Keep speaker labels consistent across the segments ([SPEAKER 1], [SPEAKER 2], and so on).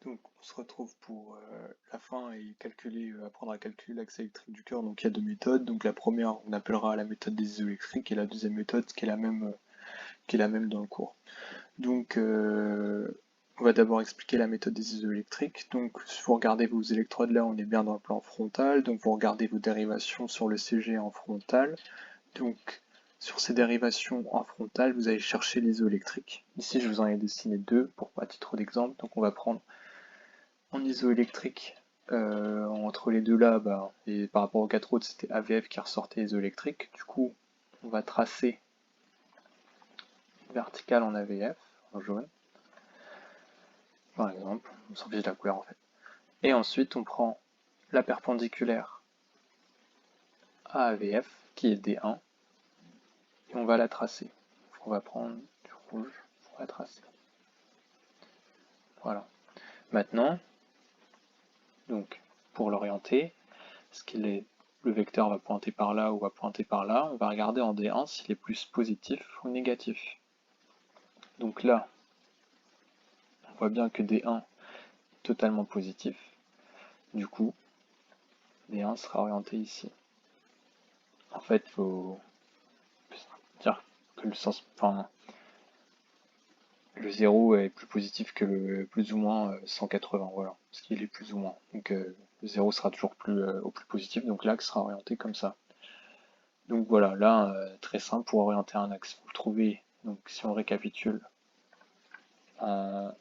[SPEAKER 1] Donc on se retrouve pour la fin et apprendre à calculer l'axe électrique du cœur. Donc il y a deux méthodes. Donc la première on appellera la méthode des isoélectriques et la deuxième méthode qui est la même dans le cours. Donc on va d'abord expliquer la méthode des isoélectriques. Donc si vous regardez vos électrodes là, on est bien dans le plan frontal. Donc vous regardez vos dérivations sur le CG en frontal. Donc sur ces dérivations en frontal, vous allez chercher l'isoélectrique. Ici je vous en ai dessiné deux pour à titre d'exemple. Donc on va prendre en isoélectrique, entre les deux là, et par rapport aux quatre autres, c'était AVF qui ressortait isoélectrique. Du coup, on va tracer verticale en AVF, en jaune, par exemple. On s'en fiche de la couleur en fait. Et ensuite, on prend la perpendiculaire à AVF, qui est D1, et on va la tracer. Donc, on va prendre du rouge pour la tracer. Voilà. Maintenant, donc, pour l'orienter, le vecteur va pointer par là ou va pointer par là, on va regarder en D1 s'il est plus positif ou négatif. Donc là, on voit bien que D1 est totalement positif. Du coup, D1 sera orienté ici. En fait, il faut dire que le 0 est plus positif que le plus ou moins 180, voilà, parce qu'il est plus ou moins. Donc le 0 sera toujours au plus positif, donc l'axe sera orienté comme ça. Donc voilà, là, très simple pour orienter un axe. Vous trouvez, donc si on récapitule, en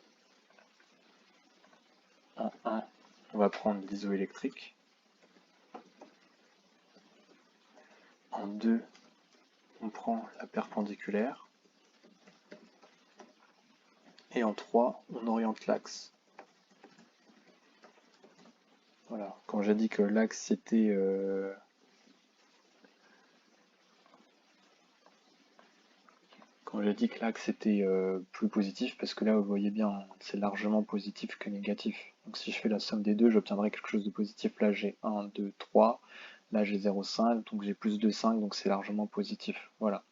[SPEAKER 1] 1, on va prendre l'isoélectrique. En 2, on prend la perpendiculaire. Et en 3, on oriente l'axe. Voilà, quand j'ai dit que l'axe c'était plus positif, parce que là vous voyez bien, c'est largement positif que négatif. Donc si je fais la somme des deux, j'obtiendrai quelque chose de positif. Là j'ai 1, 2, 3, là j'ai 0,5, donc j'ai plus de 5, donc c'est largement positif. Voilà.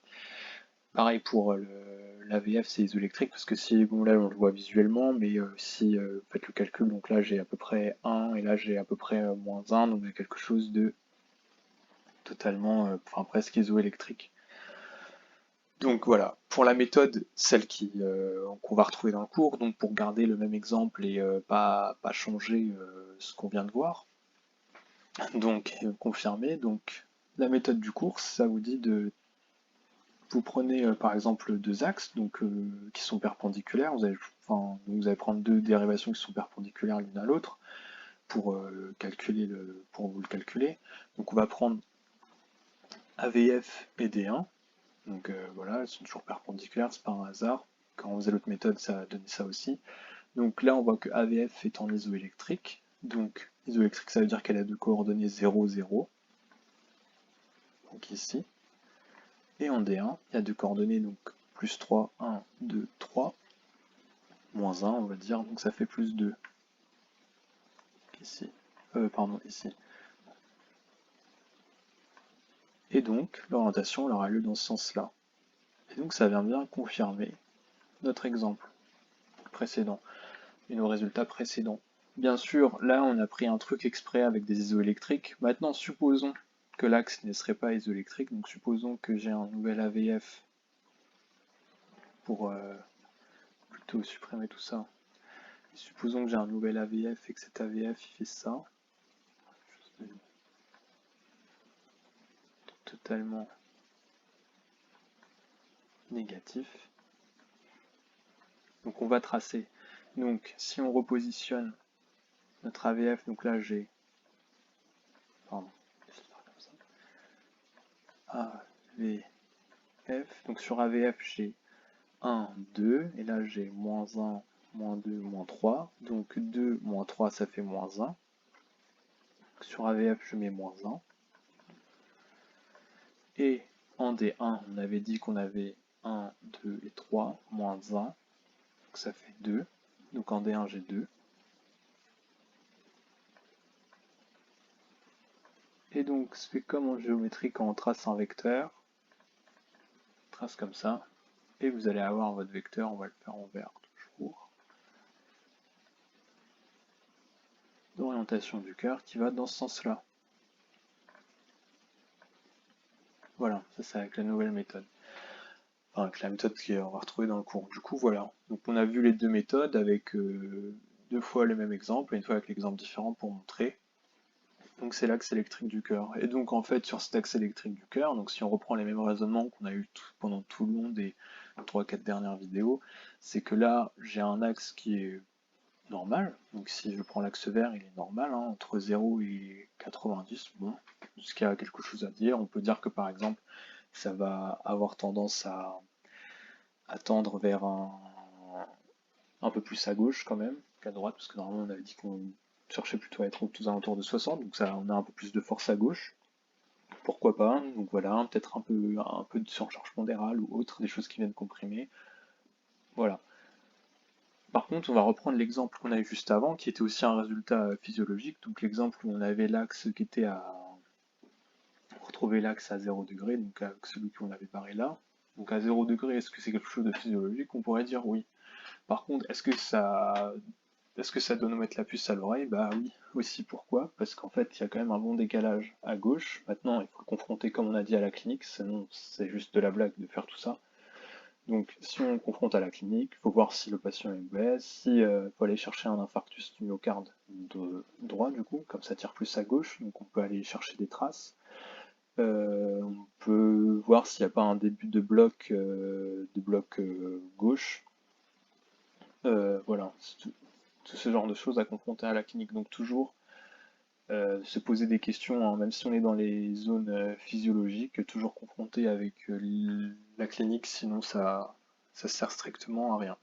[SPEAKER 1] Pareil pour l'AVF, c'est isoélectrique, parce que si, bon là on le voit visuellement, mais si vous faites le calcul, donc là j'ai à peu près 1, et là j'ai à peu près moins 1, donc j'ai quelque chose de totalement, enfin presque isoélectrique. Donc voilà, pour la méthode, celle qu'on va retrouver dans le cours, donc pour garder le même exemple et pas changer ce qu'on vient de voir, donc confirmer, donc la méthode du cours, ça vous dit de vous prenez par exemple deux axes donc, qui sont perpendiculaires, vous allez prendre deux dérivations qui sont perpendiculaires l'une à l'autre pour, pour vous le calculer. Donc on va prendre AVF et D1, donc voilà, elles sont toujours perpendiculaires, c'est pas un hasard. Quand on faisait l'autre méthode, ça a donné ça aussi. Donc là, on voit que AVF est en isoélectrique. Donc isoélectrique, ça veut dire qu'elle a deux coordonnées 0, 0. Donc ici. Et en D1, il y a deux coordonnées, donc plus 3, 1, 2, 3, moins 1, on va dire, donc ça fait plus 2. Ici. Pardon, ici. Et donc, l'orientation aura lieu dans ce sens-là. Et donc ça vient bien confirmer notre exemple précédent et nos résultats précédents. Bien sûr, là on a pris un truc exprès avec des isoélectriques. Maintenant, supposons que l'axe ne serait pas isoélectrique, donc supposons que j'ai un nouvel AVF pour plutôt supprimer tout ça. Et supposons que j'ai un nouvel AVF et que cet AVF il fait ça. Totalement négatif. Donc on va tracer. Donc si on repositionne notre AVF, donc là j'ai, pardon, AVF, donc sur AVF j'ai 1, 2, et là j'ai moins 1, moins 2, moins 3, donc 2, moins 3 ça fait moins 1. Sur AVF je mets moins 1. Et en D1 on avait dit qu'on avait 1, 2 et 3, moins 1, donc ça fait 2. Donc en D1 j'ai 2. Et donc c'est comme en géométrie quand on trace un vecteur, on trace comme ça, et vous allez avoir votre vecteur, on va le faire en vert toujours. l'orientation du cœur qui va dans ce sens-là. Voilà, ça c'est avec la nouvelle méthode. Enfin, avec la méthode qu'on va retrouver dans le cours. Du coup, voilà. Donc on a vu les deux méthodes avec deux fois les mêmes exemples, et une fois avec l'exemple différent pour montrer. Donc c'est l'axe électrique du cœur. Et donc en fait sur cet axe électrique du cœur, donc si on reprend les mêmes raisonnements qu'on a eu pendant tout le long des 3-4 dernières vidéos, c'est que là j'ai un axe qui est normal. Donc si je prends l'axe vert, il est normal, hein, entre 0 et 90. Bon, ce qui a quelque chose à dire. On peut dire que par exemple, ça va avoir tendance à tendre vers un peu plus à gauche quand même qu'à droite, parce que normalement on avait dit qu'on cherchait plutôt à être aux alentours de 60, donc ça on a un peu plus de force à gauche. Pourquoi pas, donc voilà, peut-être un peu de surcharge pondérale ou autre, des choses qui viennent comprimer. Voilà. Par contre, on va reprendre l'exemple qu'on a eu juste avant, qui était aussi un résultat physiologique, donc l'exemple où on avait l'axe qui était à retrouver l'axe à 0 degré, donc avec celui qu'on avait barré là. Donc à 0 degré, est-ce que c'est quelque chose de physiologique? On pourrait dire oui. Par contre, est-ce que ça doit nous mettre la puce à l'oreille? Bah oui, aussi. Pourquoi? Parce qu'en fait, il y a quand même un bon décalage à gauche. Maintenant, il faut le confronter, comme on a dit, à la clinique, sinon c'est juste de la blague de faire tout ça. Donc, si on le confronte à la clinique, il faut voir si le patient est obèse, si faut aller chercher un infarctus du myocarde droit, du coup, comme ça tire plus à gauche, donc on peut aller chercher des traces. On peut voir s'il n'y a pas un début de bloc, gauche. Voilà, tout ce genre de choses à confronter à la clinique. Donc toujours se poser des questions, hein, même si on est dans les zones physiologiques, toujours confronté avec la clinique, sinon ça sert strictement à rien.